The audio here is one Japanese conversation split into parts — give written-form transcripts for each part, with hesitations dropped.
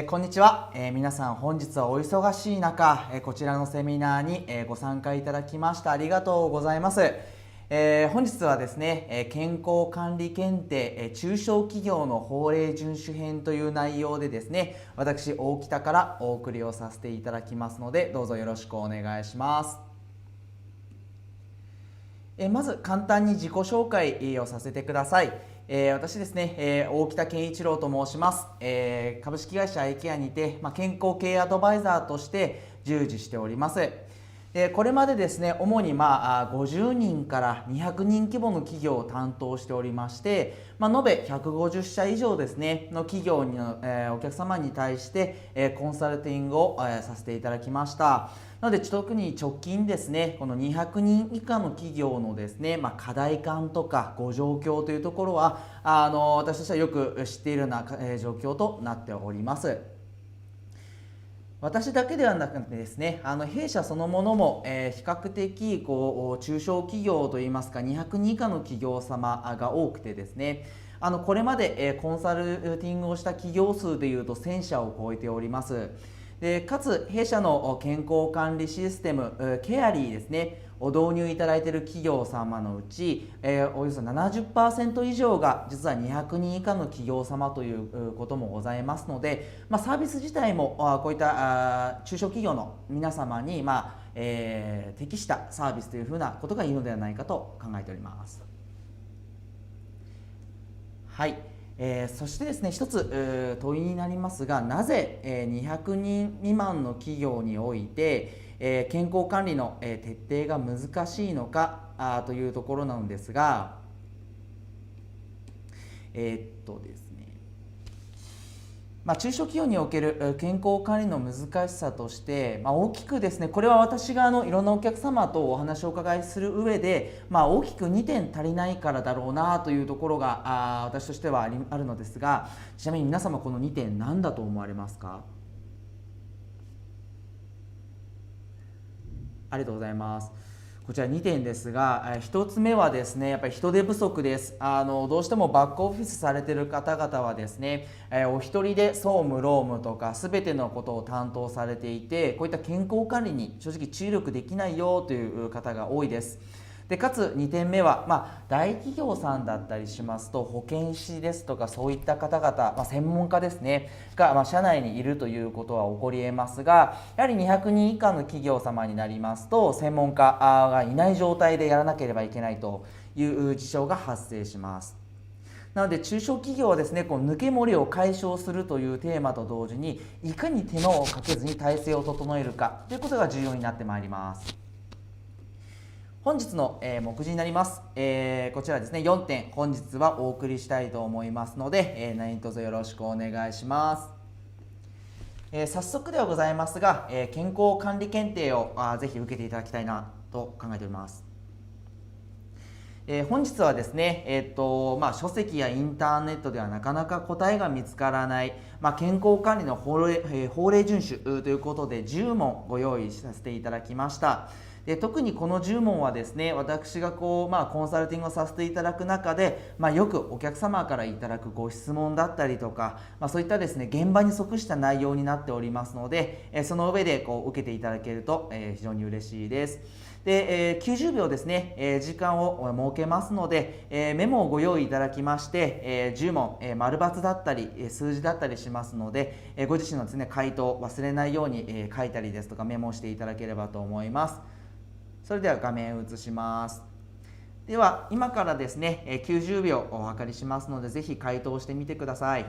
こんにちは、皆さん本日はお忙しい中、こちらのセミナーに、ご参加いただきましてありがとうございます。本日はですね、健康管理検定、中小企業の法令遵守編という内容でですね、私大北からお送りをさせていただきますので、どうぞよろしくお願いします。まず簡単に自己紹介をさせてください。私ですね、大北健一郎と申します。株式会社アイケアにて、健康経営アドバイザーとして従事しております。これまでですね、主に50人から200人規模の企業を担当しておりまして、延べ150社以上ですねの企業の、お客様に対して、コンサルティングを、させていただきました。なので特に直近ですね、この200人以下の企業のですね、課題感とかご状況というところは私としてはよく知っているような、状況となっております。私だけではなくてですね、弊社そのものも、比較的中小企業といいますか200人以下の企業様が多くてですね、これまで、コンサルティングをした企業数でいうと1000社を超えております。でかつ弊社の健康管理システムケアリーですねを導入いただいている企業様のうち、およそ 70% 以上が実は200人以下の企業様ということもございますので、サービス自体もこういった中小企業の皆様に、適したサービスというふうなことがいいのではないかと考えております。はい、そしてですね一つ問いになりますが、なぜ、200人未満の企業において、健康管理の、徹底が難しいのかというところなのですが、ですね中小企業における健康管理の難しさとして、大きくですね、これは私がいろんなお客様とお話をお伺いする上で、大きく2点足りないからだろうなというところが私としてはあるのですが、ちなみに皆様この2点何だと思われますか？ありがとうございます。こちら2点ですが、1つ目はですね、やっぱり人手不足です。どうしてもバックオフィスされている方々はですね、お一人で総務、労務とか全てのことを担当されていて、こういった健康管理に正直注力できないよという方が多いです。でかつ2点目は、大企業さんだったりしますと保健師ですとかそういった方々、専門家ですねが、社内にいるということは起こりえますが、やはり200人以下の企業様になりますと専門家がいない状態でやらなければいけないという事象が発生します。なので中小企業はですね、こう抜け漏れを解消するというテーマと同時に、いかに手間をかけずに体制を整えるかということが重要になってまいります。本日の目次になります。こちらですね、4点本日はお送りしたいと思いますので、何卒よろしくお願いします。早速ではございますが、健康管理検定をぜひ受けていただきたいなと考えております。本日はですね、書籍やインターネットではなかなか答えが見つからない、健康管理の法令遵守ということで10問ご用意させていただきました。で特にこの10問はですね、私がコンサルティングをさせていただく中で、よくお客様からいただくご質問だったりとか、そういったですね現場に即した内容になっておりますので、その上で受けていただけると、非常に嬉しいです。で、90秒ですね、時間を設けますので、メモをご用意いただきまして、10問、丸×だったり数字だったりしますので、ご自身のですね回答を忘れないように、書いたりですとかメモしていただければと思います。それでは画面を移します。では今からですね90秒お計りしますので、ぜひ回答してみてください。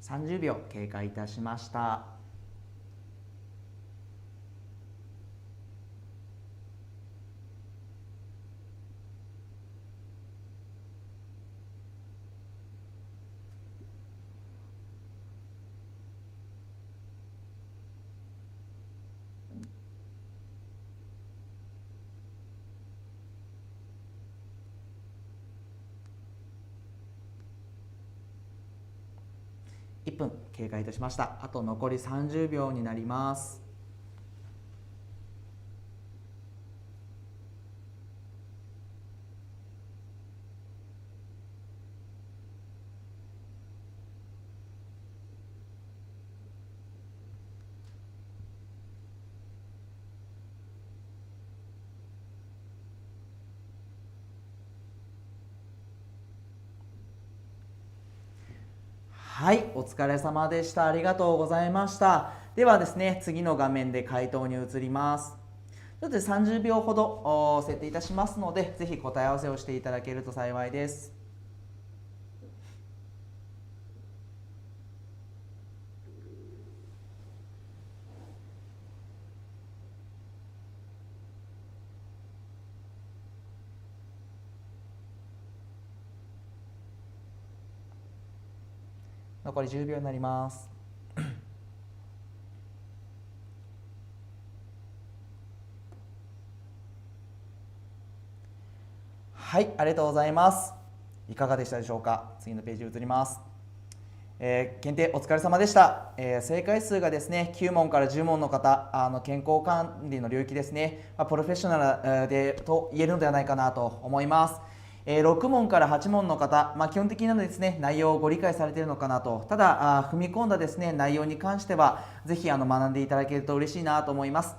30秒経過いたしました。1分経過いたしました。あと残り30秒になります。はい、お疲れ様でした。ありがとうございました。ではですね、次の画面で回答に移ります。ちょっと30秒ほど設定いたしますので、ぜひ答え合わせをしていただけると幸いです。残り10秒になります。はい、ありがとうございます。いかがでしたでしょうか。次のページ移ります。検定お疲れ様でした。正解数がですね、9問から10問の方、健康管理の領域ですね、プロフェッショナルでと言えるのではないかなと思います。6問から8問の方、基本的なのですね、内容をご理解されているのかなと。ただ踏み込んだですね、内容に関してはぜひ学んでいただけると嬉しいなと思います。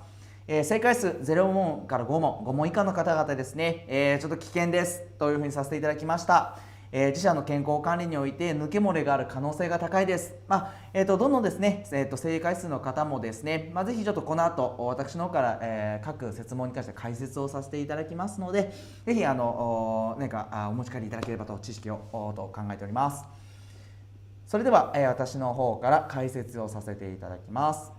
正解数0問から5問、5問以下の方々ですね、ちょっと危険ですというふうにさせていただきました。自社の健康管理において抜け漏れがある可能性が高いです。どのですね、正解数の方もですね、ぜひちょっとこの後私の方から、各設問に関して解説をさせていただきますので、ぜひ何かお持ち帰りいただければと知識をと考えております。それでは、私の方から解説をさせていただきます。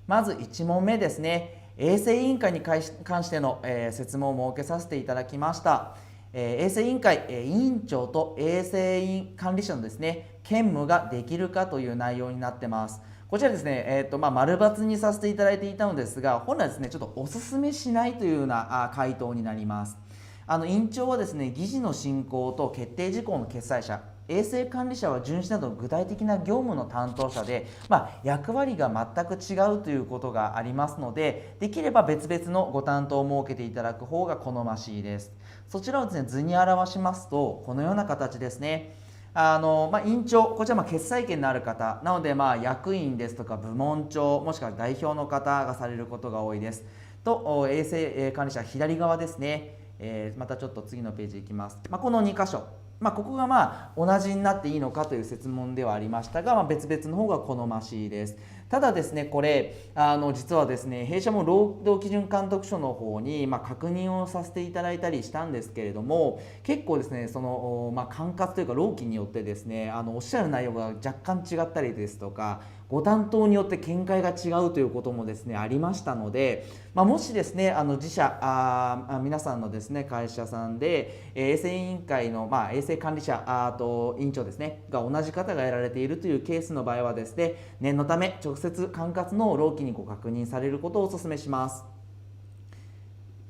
まず1問目ですね、衛生委員会に関しての、設問を設けさせていただきました。衛生委員会、委員長と衛生管理者のですね、兼務ができるかという内容になってます。こちらですね、丸×にさせていただいていたのですが、本来ですね、ちょっとお勧めしないというような回答になります。委員長はですね、議事の進行と決定事項の決裁者、衛生管理者は巡視などの具体的な業務の担当者で、役割が全く違うということがありますので、できれば別々のご担当を設けていただく方が好ましいです。そちらをですね、図に表しますと、このような形ですね。委員長、こちら決裁権のある方なので、役員ですとか部門長、もしくは代表の方がされることが多いです。と衛生管理者、左側ですね。またちょっと次のページいきます。この2箇所、ここが同じになっていいのかという設問ではありましたが、別々の方が好ましいです。ただですね、これ実はですね、弊社も労働基準監督署の方に確認をさせていただいたりしたんですけれども、結構ですね、その管轄というか労基によってですね、おっしゃる内容が若干違ったりですとか、ご担当によって見解が違うということもですねありましたので、もしですね自社皆さんのですね会社さんで衛生委員会の衛生管理者と委員長ですねが同じ方がやられているというケースの場合はですね、念のため直接管轄の労基にご確認されることをお勧めします。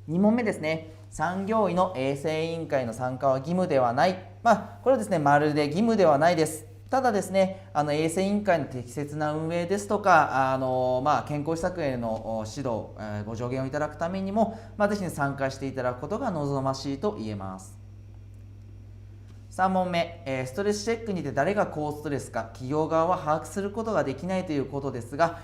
2問目ですね、産業医の衛生委員会の参加は義務ではない。これはですねまるで義務ではないです。ただですね、衛生委員会の適切な運営ですとか、健康施策への指導、ご助言をいただくためにも、ぜひ参加していただくことが望ましいと言えます。3問目、ストレスチェックにて誰が高ストレスか企業側は把握することができないということですが、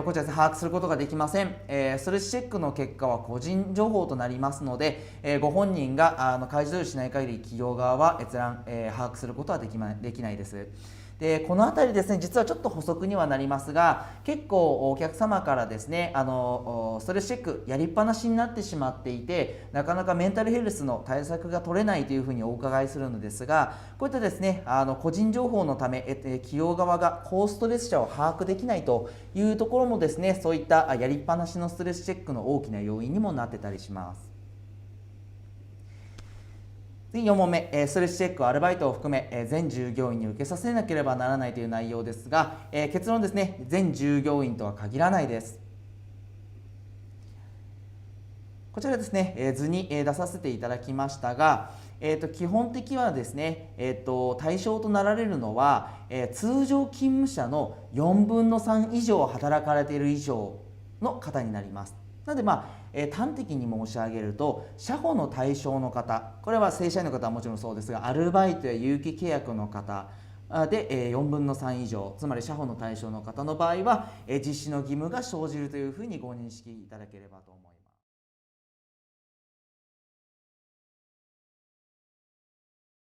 こちらで把握することができません。ストレスチェックの結果は個人情報となりますので、ご本人が開示同意しない限り企業側は閲覧、把握することはできないです。でこのあたりですね、実はちょっと補足にはなりますが、結構お客様からですねストレスチェックやりっぱなしになってしまっていて、なかなかメンタルヘルスの対策が取れないというふうにお伺いするのですが、こういったですね個人情報のため企業側が高ストレス者を把握できないというところもですね、そういったやりっぱなしのストレスチェックの大きな要因にもなってたりします。次4問目、ストレスチェックはアルバイトを含め全従業員に受けさせなければならないという内容ですが、結論ですね、全従業員とは限らないです。こちらですね、図に出させていただきましたが、基本的はですね、対象となられるのは、通常勤務者の4分の3以上働かれている以上の方になります。なので端的に申し上げると、社保の対象の方、これは正社員の方はもちろんそうですが、アルバイトや有期契約の方で4分の3以上、つまり社保の対象の方の場合は実施の義務が生じるというふうにご認識いただければと思います。